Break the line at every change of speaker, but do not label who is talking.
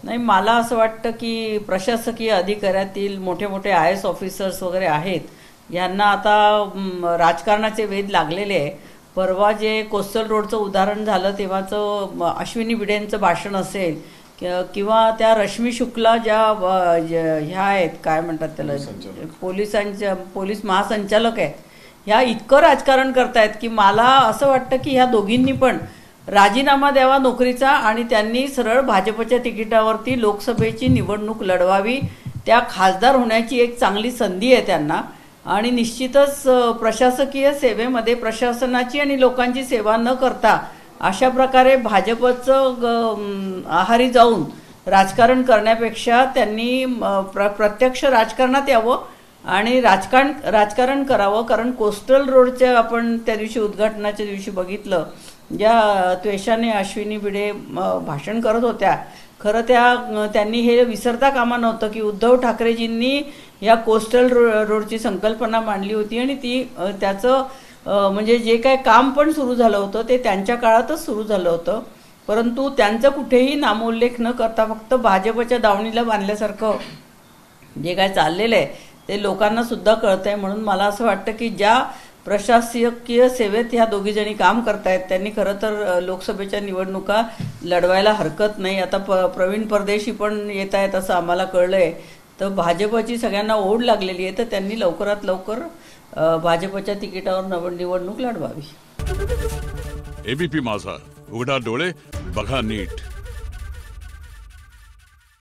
नाही, मला असं वाटतं की प्रशासकीय अधिकाऱ्यातील मोठे मोठे IAS ऑफिसर्स वगैरे आहेत यांना आता राजकारणाचे वेध लागलेले आहे. परवा जे कोस्टल रोडचं उदाहरण झालं तेव्हाचं अश्विनी भिडेंचं भाषण असेल किंवा त्या रश्मी शुक्ला ज्या ह्या आहेत, काय म्हणतात त्याला, पोलीस महासंचालक आहेत, ह्या इतकं राजकारण करतायत की मला असं वाटतं की ह्या दोघींनी पण राजीनामा द्यावा नोकरीचा आणि त्यांनी सरळ भाजपच्या तिकिटावरती लोकसभेची निवडणूक लढवावी. त्या खासदार होण्याची एक चांगली संधी आहे त्यांना. आणि निश्चितच प्रशासकीय सेवेमध्ये प्रशासनाची आणि लोकांची सेवा न करता अशा प्रकारे भाजपचं आहारी जाऊन राजकारण करण्यापेक्षा त्यांनी प्रत्यक्ष राजकारणात यावं आणि राजकारण करावं. कारण कोस्टल रोडच्या आपण त्या दिवशी उद्घाटनाच्या दिवशी बघितलं, ज्या त्वेषाने अश्विनी भिडे भाषण करत होत्या, खरं त्यांनी हे विसरता कामा नव्हतं की उद्धव ठाकरेजींनी या कोस्टल रोडची संकल्पना मांडली होती आणि ती त्याचं म्हणजे जे काय काम पण सुरू झालं होतं ते त्यांच्या काळातच सुरू झालं होतं. परंतु त्यांचं कुठेही नामोल्लेख न करता फक्त भाजपच्या दावणीला बांधल्यासारखं जे काय चाललेलं आहे ते लोकांना सुद्धा कळतंय. म्हणून मला असं वाटतं की ज्या प्रशासकीय सेवेत ह्या दोघी जणी काम करतायत त्यांनी खरं तर लोकसभेच्या निवडणुका लढवायला हरकत नाही. आता प्रवीण परदेशी पण येत आहेत असं आम्हाला कळलंय. तर भाजपची सगळ्यांना ओढ लागलेली आहे, तर त्यांनी लवकरात लवकर भाजपच्या तिकिटावर निवडणूक लढवावी.
ABP माझा, उघडा डोळे बघा नीट.